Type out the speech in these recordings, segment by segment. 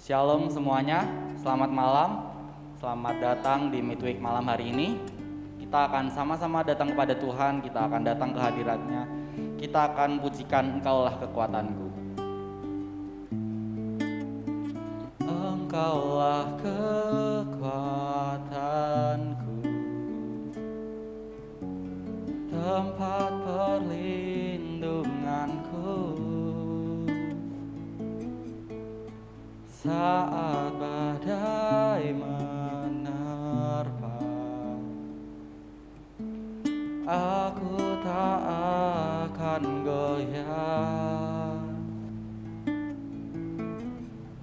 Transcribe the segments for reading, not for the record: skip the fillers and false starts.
Shalom semuanya, selamat malam. Selamat datang di Midweek malam hari ini. Kita akan sama-sama datang kepada Tuhan, kita akan datang ke hadirat-Nya. Kita akan pujikan Engkaulah kekuatanku. Engkaulah kekuatanku, tempat perlindunganku saat badai menerpa. Aku tak akan goyah.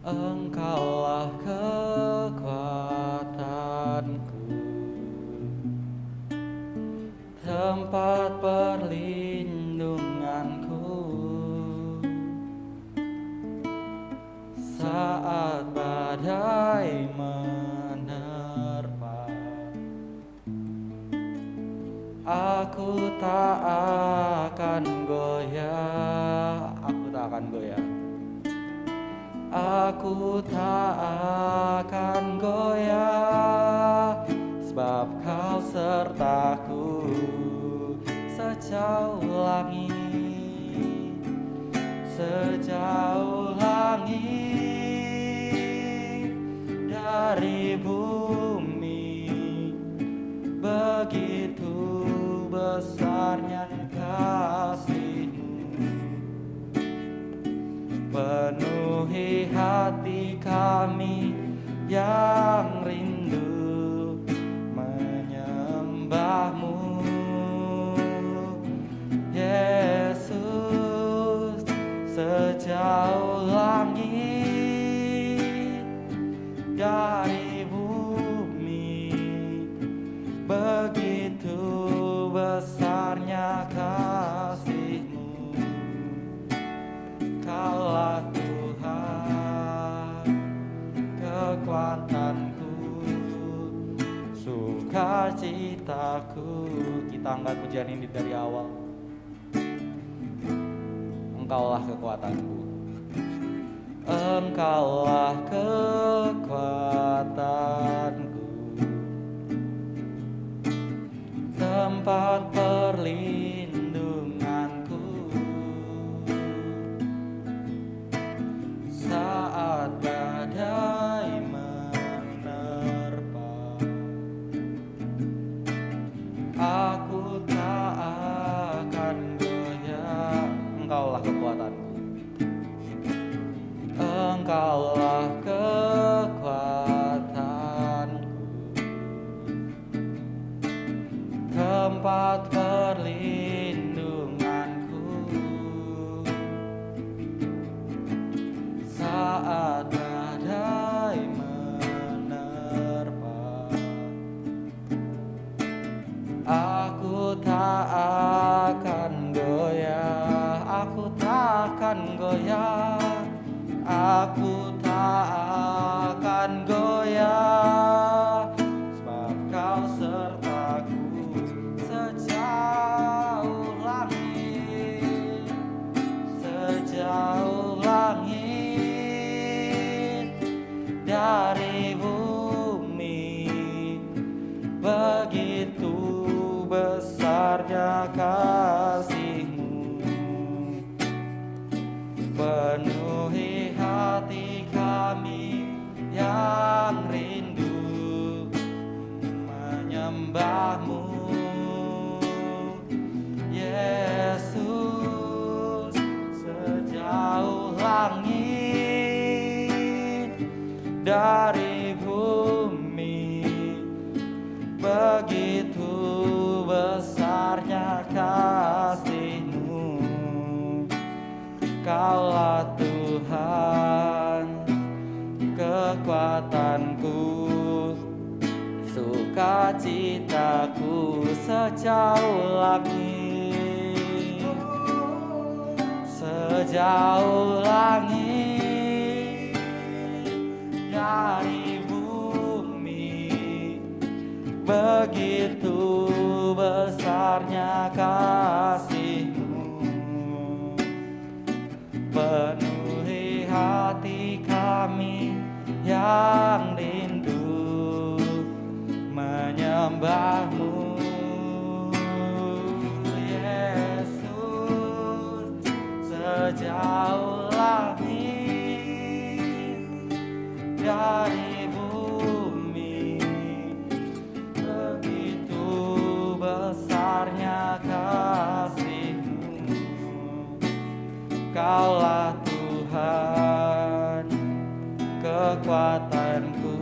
Engkaulah kekuatanku, tempat perlindunganku saat badai menerpa. Aku tak akan goyah. Aku tak akan goyah. Aku tak akan goyah, sebab Kau sertaku sejauh langit, sejauh langit dari bumi. Begitu besarnya kasih-Mu, penuhi hati kami yang rindu menyembah-Mu. Yesus, sejauh langit dari bumi, begitu besarnya kasih-Mu. Kaulah Tuhan, kekuatanku, sukacitaku. Kita angkat pujian ini dari awal. Engkaulah kekuatanku, Engkaulah kekuatanku, tempat perlindunganku saat badai menerpa. Aku tak akan goyah. Engkaulah kekuatanku, Engkaulah kekuatanku, tempat perlindunganku saat badai menerpa. Aku tak akan goyah, aku tak akan goyah, aku tak akan goyah, sebab Kau sertaku sejauh langit, sejauh langit dari bumi. Begitu besarnya kasih-Mu, penuhi hati kami yang rindu menyembah-Mu. Yesus, sejauh langit dari bumi, begitu besarnya kasih-Mu. Kaulah Tuhan, kekuatanku, sukacitaku sejauh langit, sejauh langit dari bumi. Begitu besarnya kasih-Mu, penuhi hati kami yang rindu menyembah-Mu. Yesus, sejauh langit dari bumi, begitu besarnya kasih-Mu. Kaulah Tuhan, kekuatanku,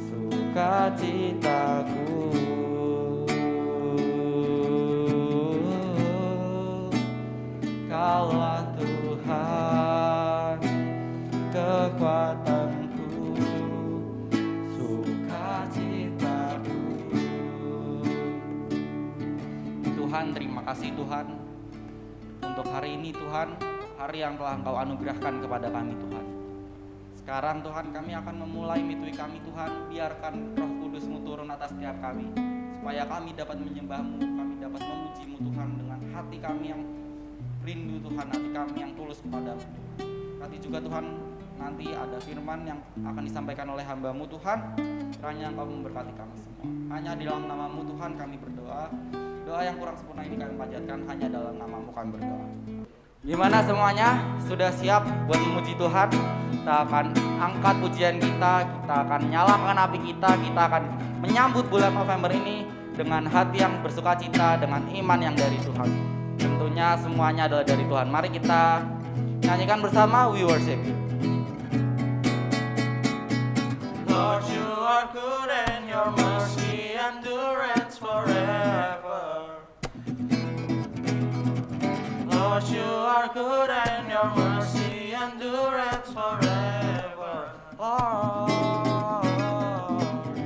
sukacitaku. Kaulah Tuhan, kekuatanku, sukacitaku. Tuhan, terima kasih Tuhan untuk hari ini Tuhan, hari yang telah Engkau anugerahkan kepada kami Tuhan. Sekarang Tuhan, kami akan memulai mitui kami Tuhan. Biarkan Roh Kudus-Mu turun atas setiap kami, supaya kami dapat menyembah-Mu, kami dapat memuji-Mu Tuhan dengan hati kami yang rindu Tuhan, hati kami yang tulus kepadamu. Nanti juga Tuhan, nanti ada firman yang akan disampaikan oleh hamba-Mu Tuhan. Kiranya Engkau memberkati kami semua. Hanya di dalam nama-Mu Tuhan kami berdoa. Doa yang kurang sempurna ini kami panjatkan hanya dalam nama-Mu kami berdoa. Gimana semuanya? Sudah siap buat memuji Tuhan? Kita akan angkat pujian kita akan nyalakan api kita akan menyambut bulan November ini dengan hati yang bersukacita, dengan iman yang dari Tuhan. Tentunya semuanya adalah dari Tuhan. Mari kita nyanyikan bersama, We Worship You. Lord, you are good and your mercy endureth forever. Lord, you are good and your mercy endureth forever.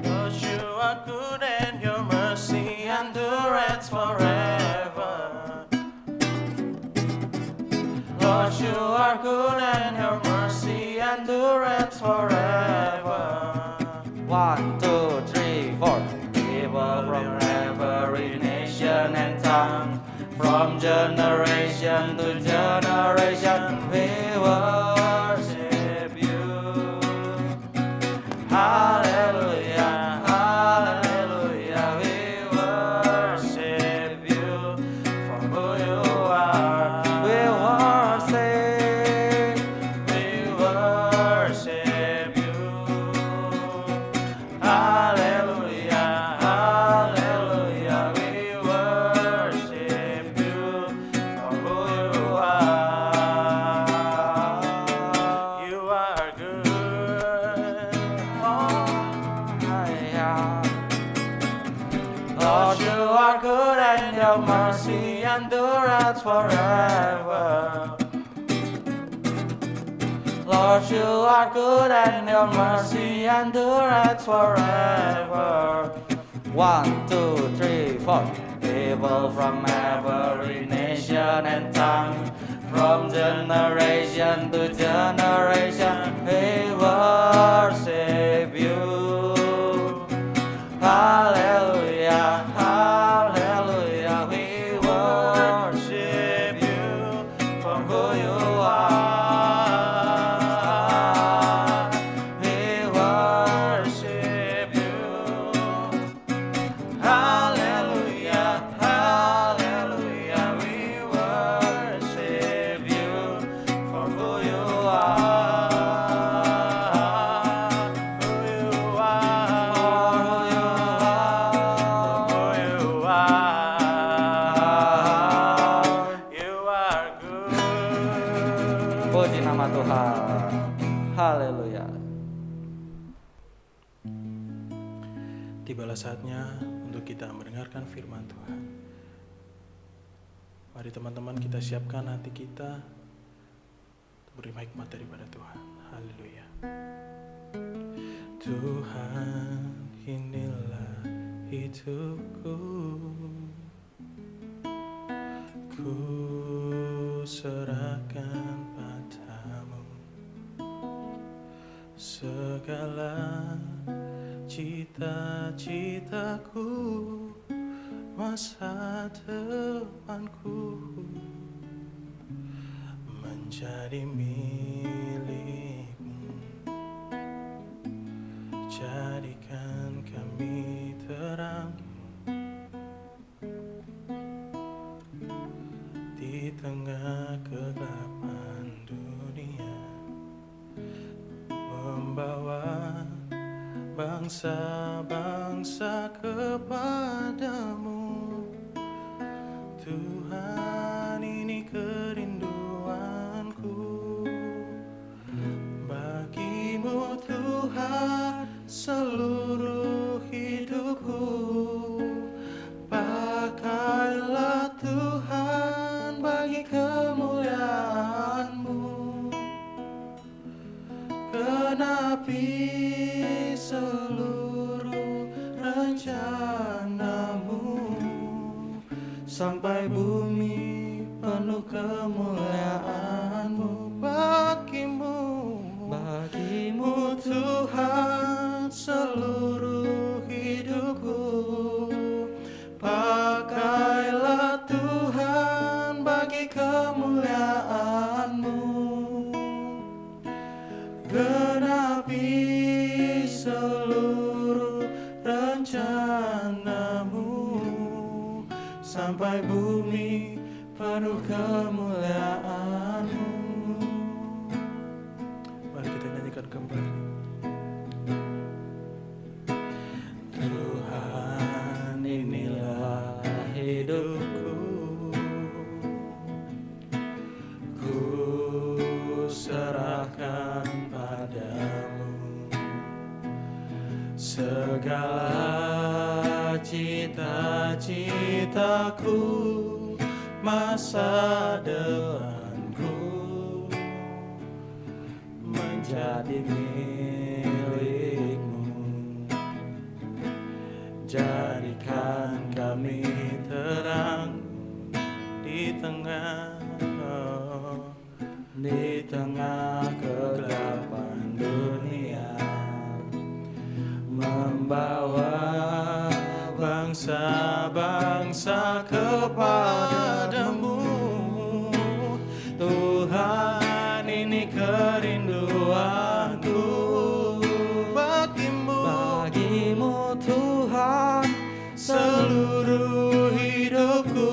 Lord, you are good and your mercy endureth forever. Lord, you are good and your mercy endureth forever. 1, 2, 3, 4. People from every nation and tongue, from generation to generation, we worship you. Hallelujah, hallelujah, we worship you for who you are. We worship you. Hallelujah, hallelujah, we worship you for who you are. You are good. Lord, you are good and your mercy endureth forever. Lord, you are good and your mercy endureth forever. 1, 2, 3, 4. People from every nation and tongue, from generation to generation, we worship you. Hallelujah, hallelujah, we worship you for who you are. We worship you. Hallelujah, hallelujah, we worship you for who you are. Who you are, who you are. You are good. Puji nama Tuhan. Haleluya. Tibalah saatnya untuk kita mendengarkan firman Tuhan. Mari teman-teman kita siapkan hati kita untuk menerima hikmat daripada Tuhan. Haleluya. Tuhan, inilah hidupku, ku serahkan padamu segala cita-citaku, masa depanku menjadi milikmu. Jadikan kami terang di tengah kegelapan dunia, membawa bangsa-bangsa kepadamu. Tuhan, ini kerinduanku bagimu Tuhan, seluruh hidupku. Pakailah Tuhan bagi kemuliaan-Mu, genapi seluruh rencana-Mu, sampai bumi penuh kemuliaan-Mu. Bagimu Tuhan, seluruh hidupku. Pakailah Tuhan bagi kemuliaan-Mu, genapi seluruh rencana-Mu, sampai bumi penuh kemuliaan-Mu. Mari kita nyanyikan kembali. Tuhan, inilah hidupku, ku serahkan padamu segala cita-citaku, masa depanku menjadi milik-Mu. Jadikan kami terang di tengah kegelapan dunia, membawa bangsa-bangsa kepadamu. Tuhan, ini kerinduanku bagimu Tuhan, seluruh hidupku.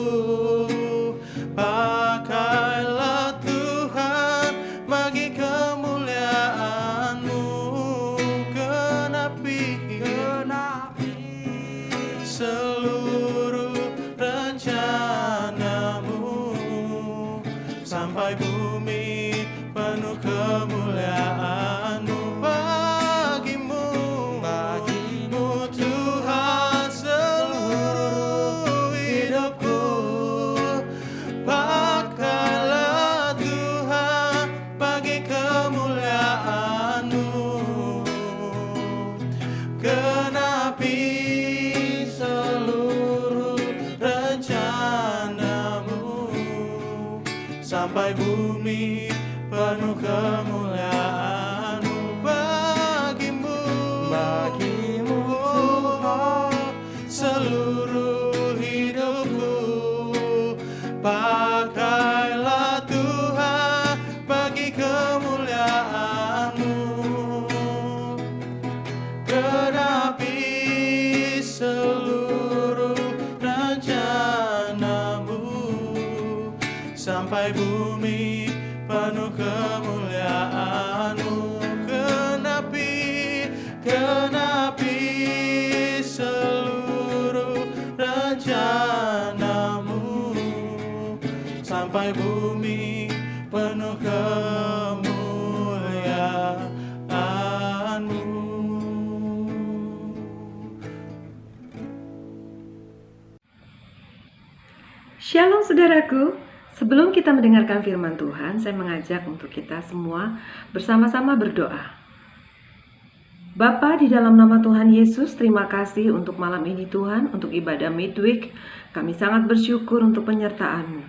Pakailah Tuhan bagi kemuliaan-Mu, genapi seluruh rencana-Mu, sampai bumi penuh kemuliaan-Mu. Bagimu Tuhan, seluruh hidupku. Pakailah Tuhan bagi kemuliaan-Mu, genapi seluruh rencana-Mu, sampai bumi penuh kemuliaan-Mu. Bagimu Tuhan, seluruh hidupku. Pakailah Tuhan bagi kemuliaan-Mu, genapi seluruh rencana-Mu, sampai bumi penuh kemuliaan-Mu. Genapi seluruh rencana-Mu, sampai bumi penuh kemuliaan-Mu. Shalom saudaraku, sebelum kita mendengarkan firman Tuhan, saya mengajak untuk kita semua bersama-sama berdoa. Bapa, di dalam nama Tuhan Yesus, terima kasih untuk malam ini Tuhan, untuk ibadah midweek. Kami sangat bersyukur untuk penyertaan-Mu.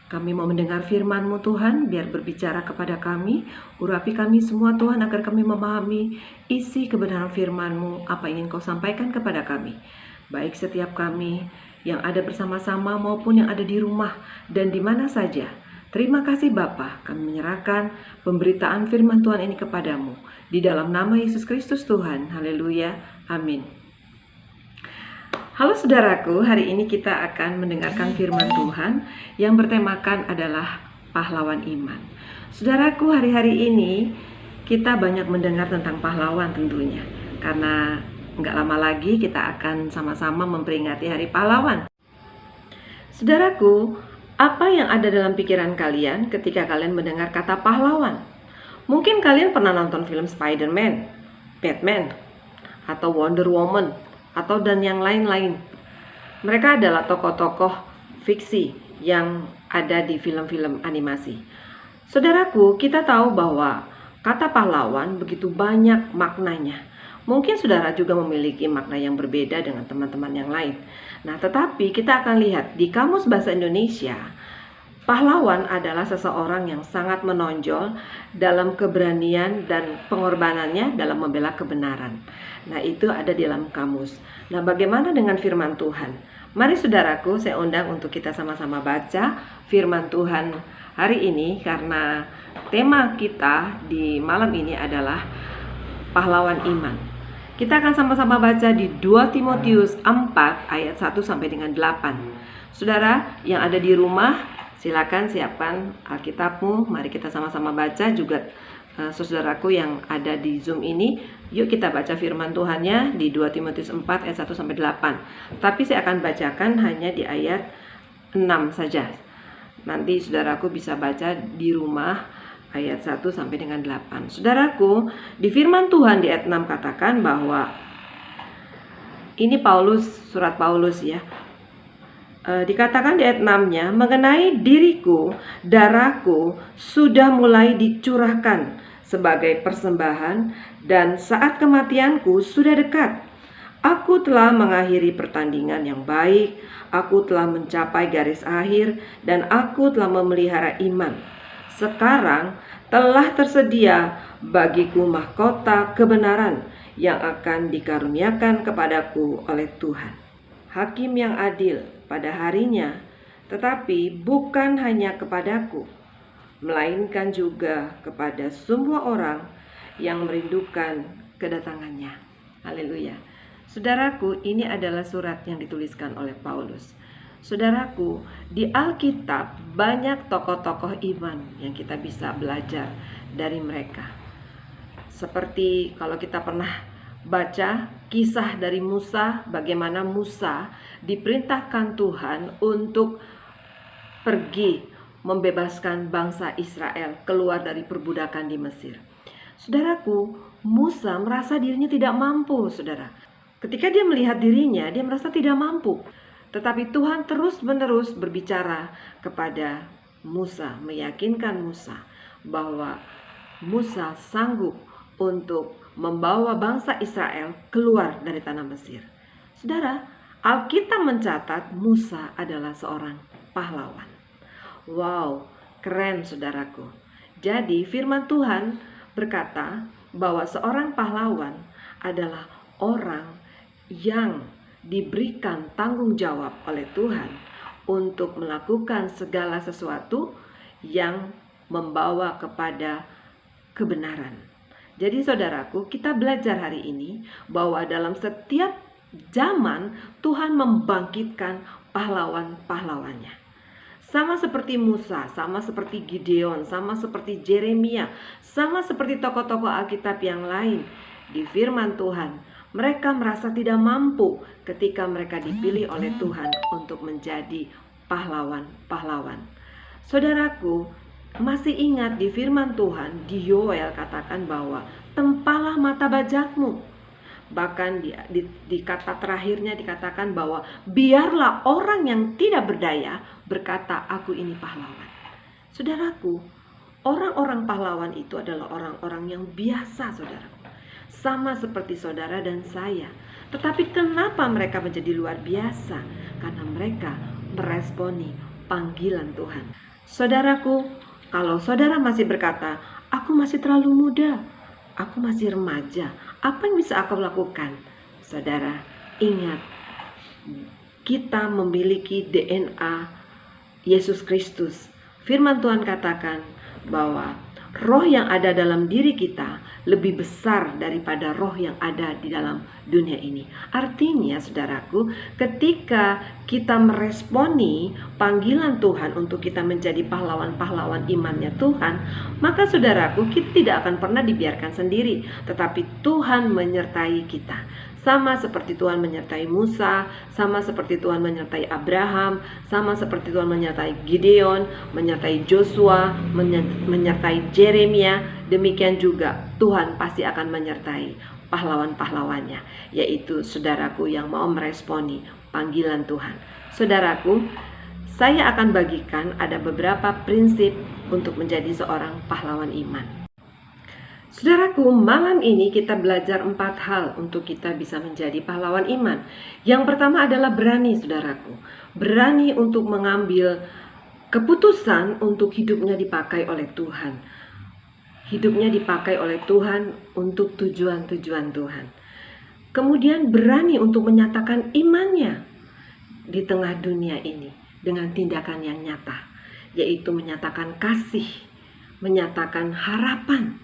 Kami mau mendengar firman-Mu Tuhan, biar berbicara kepada kami, urapi kami semua Tuhan, agar kami memahami isi kebenaran firman-Mu, apa yang ingin Kau sampaikan kepada kami. Baik setiap kami yang ada bersama-sama maupun yang ada di rumah dan di mana saja. Terima kasih Bapa, kami menyerahkan pemberitaan firman Tuhan ini kepadamu. Di dalam nama Yesus Kristus Tuhan, haleluya, amin. Halo saudaraku, hari ini kita akan mendengarkan firman Tuhan yang bertemakan adalah pahlawan iman. Saudaraku, hari-hari ini kita banyak mendengar tentang pahlawan tentunya, karena nggak lama lagi kita akan sama-sama memperingati Hari Pahlawan. Saudaraku, apa yang ada dalam pikiran kalian ketika kalian mendengar kata pahlawan? Mungkin kalian pernah nonton film Spider-Man, Batman, atau Wonder Woman, atau dan yang lain-lain. Mereka adalah tokoh-tokoh fiksi yang ada di film-film animasi. Saudaraku, kita tahu bahwa kata pahlawan begitu banyak maknanya. Mungkin saudara juga memiliki makna yang berbeda dengan teman-teman yang lain. Nah, tetapi kita akan lihat di Kamus Bahasa Indonesia, pahlawan adalah seseorang yang sangat menonjol dalam keberanian dan pengorbanannya dalam membela kebenaran. Nah, itu ada di dalam kamus. Nah, bagaimana dengan firman Tuhan? Mari saudaraku, saya undang untuk kita sama-sama baca firman Tuhan hari ini, karena tema kita di malam ini adalah pahlawan iman. Kita akan sama-sama baca di 2 Timotius 4 ayat 1 sampai dengan 8. Saudara yang ada di rumah, silakan siapkan Alkitabmu. Mari kita sama-sama baca juga saudaraku yang ada di Zoom ini. Yuk kita baca firman Tuhannya di 2 Timotius 4 ayat 1 sampai 8. Tapi saya akan bacakan hanya di ayat 6 saja. Nanti saudaraku bisa baca di rumah ayat 1 sampai dengan 8. Saudaraku, di firman Tuhan di ayat 6 katakan bahwa ini surat Paulus ya. Dikatakan di ayat 6-nya, mengenai diriku, darahku sudah mulai dicurahkan sebagai persembahan dan saat kematianku sudah dekat. Aku telah mengakhiri pertandingan yang baik, aku telah mencapai garis akhir dan aku telah memelihara iman. Sekarang telah tersedia bagiku mahkota kebenaran yang akan dikaruniakan kepadaku oleh Tuhan, Hakim yang adil pada harinya, tetapi bukan hanya kepadaku, melainkan juga kepada semua orang yang merindukan kedatangannya. Haleluya. Saudaraku, ini adalah surat yang dituliskan oleh Paulus. Saudaraku, di Alkitab banyak tokoh-tokoh iman yang kita bisa belajar dari mereka. Seperti kalau kita pernah baca kisah dari Musa, bagaimana Musa diperintahkan Tuhan untuk pergi membebaskan bangsa Israel keluar dari perbudakan di Mesir. Saudaraku, Musa merasa dirinya tidak mampu, saudara. Ketika dia melihat dirinya, dia merasa tidak mampu. Tetapi Tuhan terus-menerus berbicara kepada Musa, meyakinkan Musa bahwa Musa sanggup untuk membawa bangsa Israel keluar dari tanah Mesir. Saudara, Alkitab mencatat Musa adalah seorang pahlawan. Wow, keren saudaraku. Jadi firman Tuhan berkata bahwa seorang pahlawan adalah orang yang diberikan tanggung jawab oleh Tuhan untuk melakukan segala sesuatu yang membawa kepada kebenaran. Jadi saudaraku, kita belajar hari ini bahwa dalam setiap zaman Tuhan membangkitkan pahlawan-pahlawannya. Sama seperti Musa, sama seperti Gideon, sama seperti Yeremia, sama seperti tokoh-tokoh Alkitab yang lain. Di firman Tuhan, mereka merasa tidak mampu ketika mereka dipilih oleh Tuhan untuk menjadi pahlawan-pahlawan. Saudaraku, masih ingat di firman Tuhan di Yoel katakan bahwa tempalah mata bajakmu. Bahkan di kata terakhirnya dikatakan bahwa biarlah orang yang tidak berdaya berkata, aku ini pahlawan. Saudaraku, orang-orang pahlawan itu adalah orang-orang yang biasa, saudaraku. Sama seperti saudara dan saya. Tetapi kenapa mereka menjadi luar biasa? Karena mereka meresponi panggilan Tuhan. Saudaraku, kalau saudara masih berkata, aku masih terlalu muda, aku masih remaja, apa yang bisa aku lakukan? Saudara, ingat, kita memiliki DNA Yesus Kristus. Firman Tuhan katakan bahwa roh yang ada dalam diri kita lebih besar daripada roh yang ada di dalam dunia ini. Artinya, saudaraku, ketika kita meresponi panggilan Tuhan untuk kita menjadi pahlawan-pahlawan imannya Tuhan, maka saudaraku, kita tidak akan pernah dibiarkan sendiri, tetapi Tuhan menyertai kita. Sama seperti Tuhan menyertai Musa, sama seperti Tuhan menyertai Abraham, sama seperti Tuhan menyertai Gideon, menyertai Joshua, menyertai Jeremia. Demikian juga Tuhan pasti akan menyertai pahlawan-pahlawannya, yaitu saudaraku yang mau meresponi panggilan Tuhan. Saudaraku, saya akan bagikan ada beberapa prinsip untuk menjadi seorang pahlawan iman. Saudaraku, malam ini kita belajar 4 hal untuk kita bisa menjadi pahlawan iman. Yang pertama adalah berani, saudaraku. Berani untuk mengambil keputusan untuk hidupnya dipakai oleh Tuhan. Hidupnya dipakai oleh Tuhan untuk tujuan-tujuan Tuhan. Kemudian berani untuk menyatakan imannya di tengah dunia ini dengan tindakan yang nyata, yaitu menyatakan kasih, menyatakan harapan.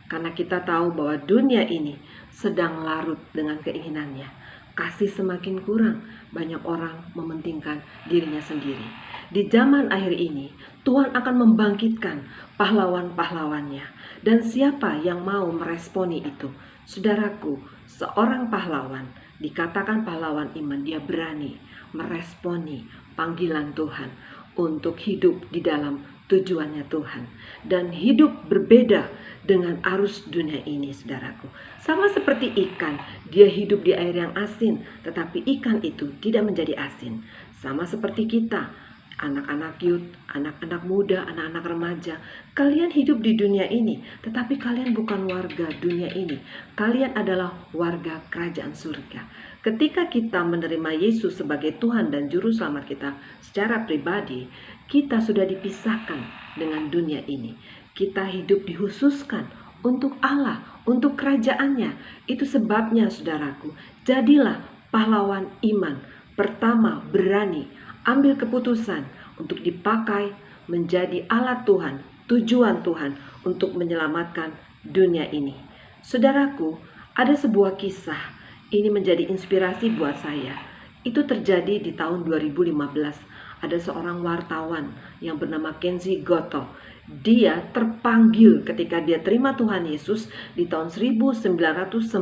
Karena kita tahu bahwa dunia ini sedang larut dengan keinginannya. Kasih semakin kurang, banyak orang mementingkan dirinya sendiri. Di zaman akhir ini, Tuhan akan membangkitkan pahlawan-pahlawannya. Dan siapa yang mau meresponi itu? Saudaraku, seorang pahlawan, dikatakan pahlawan iman, dia berani meresponi panggilan Tuhan untuk hidup di dalam tujuannya Tuhan dan hidup berbeda dengan arus dunia ini, saudaraku. Sama seperti ikan, dia hidup di air yang asin, tetapi ikan itu tidak menjadi asin. Sama seperti kita, anak-anak youth, anak-anak muda, anak-anak remaja, kalian hidup di dunia ini, tetapi kalian bukan warga dunia ini. Kalian adalah warga kerajaan surga. Ketika kita menerima Yesus sebagai Tuhan dan Juru Selamat kita secara pribadi, kita sudah dipisahkan dengan dunia ini. Kita hidup dikhususkan untuk Allah, untuk kerajaannya. Itu sebabnya, saudaraku, jadilah pahlawan iman. Pertama, berani ambil keputusan untuk dipakai menjadi alat Tuhan, tujuan Tuhan untuk menyelamatkan dunia ini. Saudaraku, ada sebuah kisah, ini menjadi inspirasi buat saya. Itu terjadi di tahun 2015. Ada seorang wartawan yang bernama Kenzie Goto. Dia terpanggil ketika dia terima Tuhan Yesus di tahun 1997.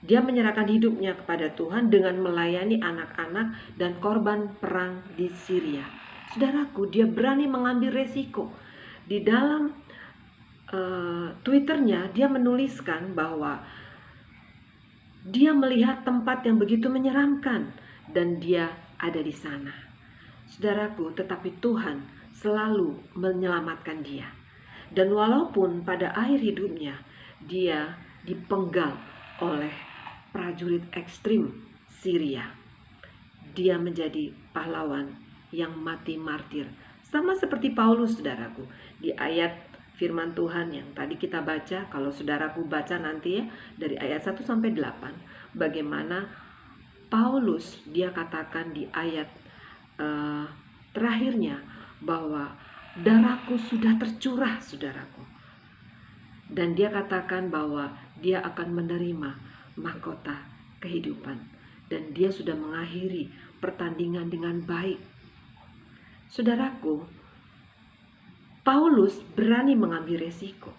Dia menyerahkan hidupnya kepada Tuhan dengan melayani anak-anak dan korban perang di Syria. Saudaraku, dia berani mengambil resiko. Di dalam Twitternya, dia menuliskan bahwa dia melihat tempat yang begitu menyeramkan dan dia ada di sana. Saudaraku, tetapi Tuhan selalu menyelamatkan dia. Dan walaupun pada akhir hidupnya dia dipenggal oleh prajurit ekstrim Syria, dia menjadi pahlawan yang mati martir. Sama seperti Paulus, saudaraku. Di ayat firman Tuhan yang tadi kita baca, kalau saudaraku baca nanti ya, dari ayat 1 sampai 8, bagaimana Paulus dia katakan di ayat terakhirnya bahwa darahku sudah tercurah, saudaraku. Dan dia katakan bahwa dia akan menerima mahkota kehidupan. Dan dia sudah mengakhiri pertandingan dengan baik. Saudaraku, Paulus berani mengambil resiko.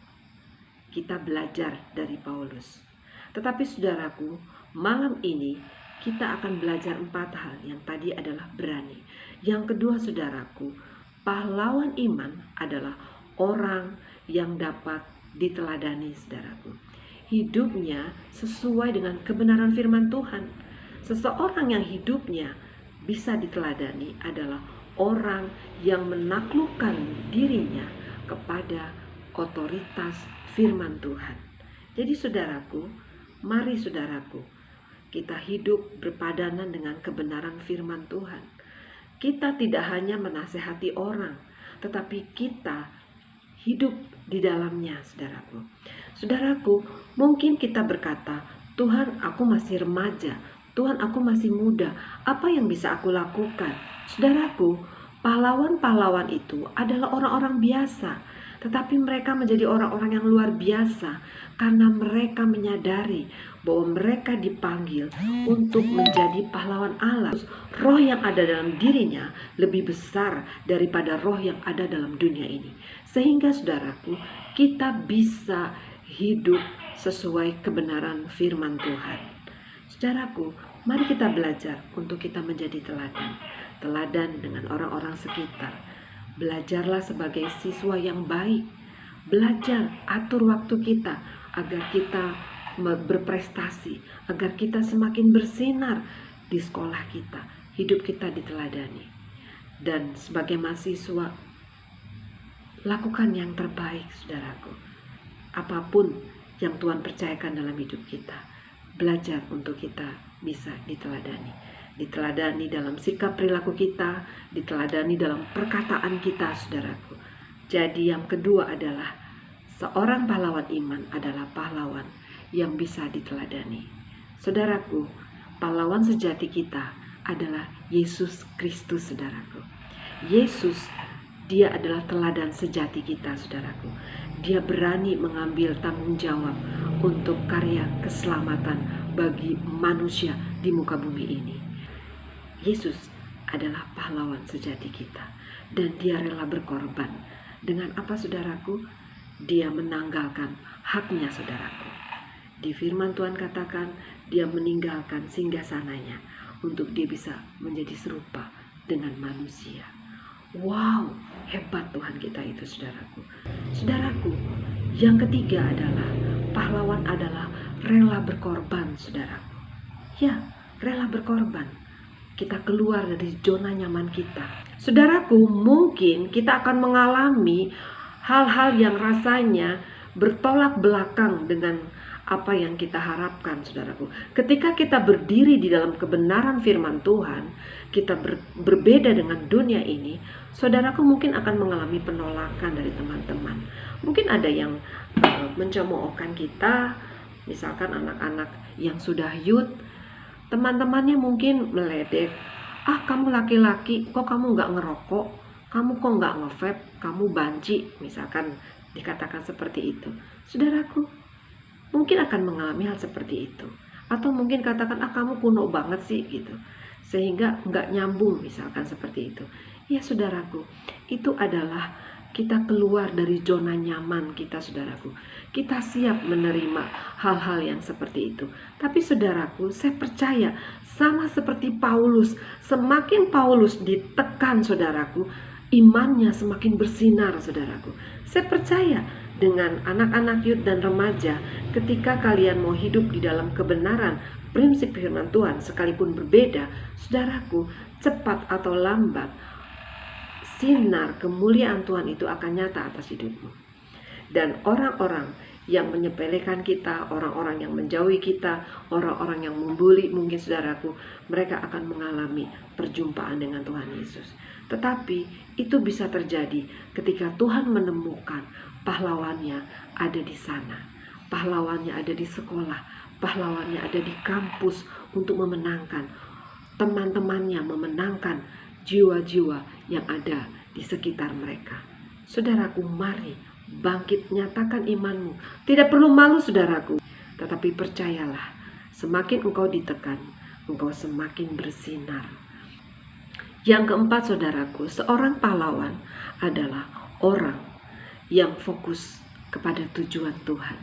Kita belajar dari Paulus. Tetapi saudaraku, malam ini kita akan belajar 4 hal. Yang tadi adalah berani. Yang kedua, saudaraku, pahlawan iman adalah orang yang dapat diteladani, saudaraku. Hidupnya sesuai dengan kebenaran firman Tuhan. Seseorang yang hidupnya bisa diteladani adalah orang yang menaklukkan dirinya kepada otoritas firman Tuhan. Jadi saudaraku, mari saudaraku, kita hidup berpadanan dengan kebenaran firman Tuhan. Kita tidak hanya menasehati orang, tetapi kita hidup di dalamnya, saudaraku. Saudaraku, mungkin kita berkata, Tuhan, aku masih remaja, Tuhan, aku masih muda, apa yang bisa aku lakukan? Saudaraku, Pahlawan-pahlawan itu adalah orang-orang biasa, tetapi mereka menjadi orang-orang yang luar biasa karena mereka menyadari bahwa mereka dipanggil untuk menjadi pahlawan Allah. Roh yang ada dalam dirinya lebih besar daripada roh yang ada dalam dunia ini. Sehingga saudaraku, kita bisa hidup sesuai kebenaran firman Tuhan. Saudaraku, mari kita belajar untuk kita menjadi teladan. Teladan dengan orang-orang sekitar. Belajarlah sebagai siswa yang baik. Belajar, atur waktu kita agar kita berprestasi, agar kita semakin bersinar di sekolah kita, hidup kita diteladani. Dan sebagai mahasiswa, lakukan yang terbaik, saudaraku. Apapun yang Tuhan percayakan dalam hidup kita, belajar untuk kita bisa diteladani. Diteladani dalam sikap perilaku kita, diteladani dalam perkataan kita, saudaraku. Jadi yang kedua adalah seorang pahlawan iman adalah pahlawan yang bisa diteladani. Saudaraku, pahlawan sejati kita adalah Yesus Kristus, saudaraku. Yesus, dia adalah teladan sejati kita, saudaraku. Dia berani mengambil tanggung jawab untuk karya keselamatan bagi manusia di muka bumi ini. Yesus adalah pahlawan sejati kita, dan dia rela berkorban. Dengan apa, saudaraku? Dia menanggalkan haknya, saudaraku. Di firman Tuhan katakan, dia meninggalkan singgasananya untuk dia bisa menjadi serupa dengan manusia. Wow, hebat Tuhan kita itu, saudaraku. Saudaraku, yang ketiga adalah pahlawan adalah rela berkorban, saudaraku. Ya, rela berkorban. Kita keluar dari zona nyaman kita. Saudaraku, mungkin kita akan mengalami hal-hal yang rasanya bertolak belakang dengan apa yang kita harapkan, saudaraku. Ketika kita berdiri di dalam kebenaran firman Tuhan, kita berbeda dengan dunia ini, saudaraku mungkin akan mengalami penolakan dari teman-teman. Mungkin ada yang mencemoohkan kita, misalkan anak-anak yang sudah youth, teman-temannya mungkin meledek. Ah, kamu laki-laki, kok kamu nggak ngerokok? Kamu kok nggak nge-vape? Kamu banci, misalkan dikatakan seperti itu. Saudaraku, mungkin akan mengalami hal seperti itu. Atau mungkin katakan, ah kamu kuno banget sih, gitu. Sehingga nggak nyambung, misalkan seperti itu. Ya saudaraku, itu adalah kita keluar dari zona nyaman kita, saudaraku. Kita siap menerima hal-hal yang seperti itu. Tapi saudaraku, saya percaya sama seperti Paulus, semakin Paulus ditekan, saudaraku, imannya semakin bersinar, saudaraku. Saya percaya dengan anak-anak youth dan remaja, ketika kalian mau hidup di dalam kebenaran prinsip firman Tuhan sekalipun berbeda, saudaraku, cepat atau lambat sinar kemuliaan Tuhan itu akan nyata atas hidupmu. Dan orang-orang yang menyepelekan kita, orang-orang yang menjauhi kita, orang-orang yang membuli mungkin, saudaraku, mereka akan mengalami perjumpaan dengan Tuhan Yesus. Tetapi itu bisa terjadi ketika Tuhan menemukan pahlawannya ada di sana, pahlawannya ada di sekolah, pahlawannya ada di kampus untuk memenangkan teman-temannya, memenangkan jiwa-jiwa yang ada di sekitar mereka. Saudaraku, mari bangkit, nyatakan imanmu. Tidak perlu malu, saudaraku, tetapi percayalah, semakin engkau ditekan, engkau semakin bersinar. Yang keempat, saudaraku, seorang pahlawan adalah orang yang fokus kepada tujuan Tuhan.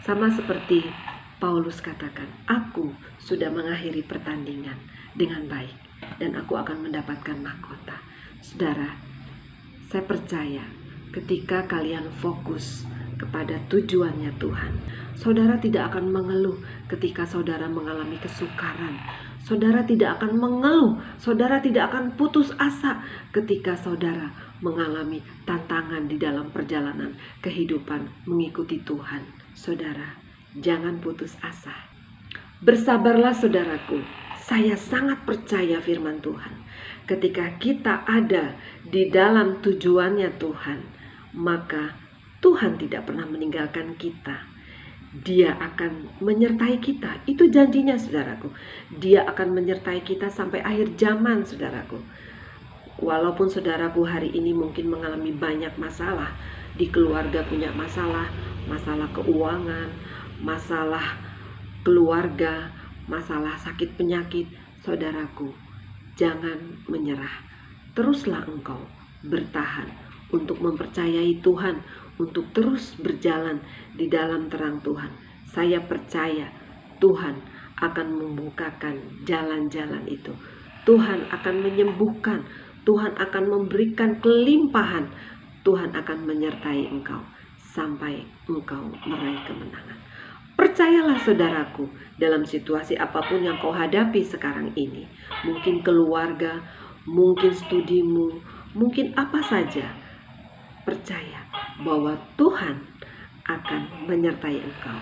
Sama seperti Paulus katakan, aku sudah mengakhiri pertandingan dengan baik dan aku akan mendapatkan mahkota. Saudara, saya percaya ketika kalian fokus kepada tujuannya Tuhan, saudara tidak akan mengeluh ketika saudara mengalami kesukaran. Saudara tidak akan mengeluh, saudara tidak akan putus asa ketika saudara mengalami tantangan di dalam perjalanan kehidupan mengikuti Tuhan. Saudara, jangan putus asa. Bersabarlah, saudaraku. Saya sangat percaya firman Tuhan. Ketika kita ada di dalam tujuannya Tuhan, maka Tuhan tidak pernah meninggalkan kita. Dia akan menyertai kita. Itu janjinya, saudaraku. Dia akan menyertai kita sampai akhir zaman, saudaraku. Walaupun saudaraku hari ini mungkin mengalami banyak masalah, di keluarga punya masalah, masalah keuangan, masalah keluarga, masalah sakit penyakit, saudaraku, jangan menyerah. Teruslah engkau bertahan untuk mempercayai Tuhan, untuk terus berjalan di dalam terang Tuhan. Saya percaya Tuhan akan membukakan jalan-jalan itu. Tuhan akan menyembuhkan, Tuhan akan memberikan kelimpahan, Tuhan akan menyertai engkau sampai engkau meraih kemenangan. Percayalah saudaraku, dalam situasi apapun yang kau hadapi sekarang ini, mungkin keluarga, mungkin studimu, mungkin apa saja, percaya bahwa Tuhan akan menyertai engkau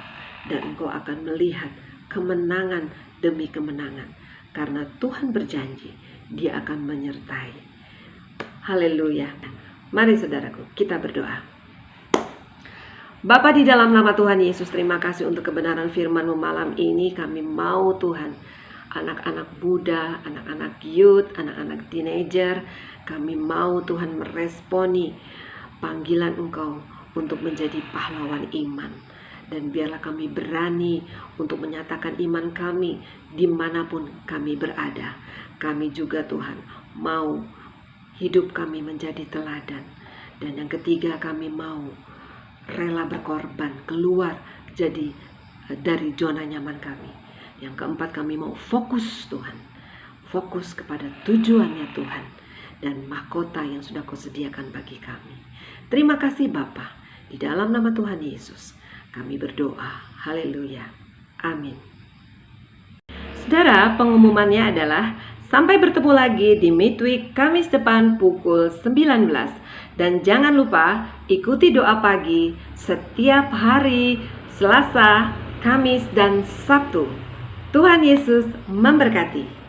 dan engkau akan melihat kemenangan demi kemenangan, karena Tuhan berjanji Dia akan menyertai. Haleluya. Mari saudaraku, kita berdoa. Bapa, di dalam nama Tuhan Yesus, terima kasih untuk kebenaran firman-Mu malam ini. Kami mau Tuhan, anak-anak muda, anak-anak youth, anak-anak teenager, kami mau Tuhan meresponi panggilan Engkau untuk menjadi pahlawan iman. Dan biarlah kami berani untuk menyatakan iman kami dimanapun kami berada. Kami juga Tuhan mau hidup kami menjadi teladan. Dan yang ketiga, kami mau rela berkorban, keluar dari zona nyaman kami. Yang keempat, kami mau fokus Tuhan, fokus kepada tujuannya Tuhan dan mahkota yang sudah Kau sediakan bagi kami. Terima kasih Bapa, di dalam nama Tuhan Yesus kami berdoa. Haleluya. Amin. Saudara, pengumumannya adalah sampai bertemu lagi di Midweek Kamis depan pukul 19. Dan jangan lupa ikuti doa pagi setiap hari Selasa, Kamis, dan Sabtu. Tuhan Yesus memberkati.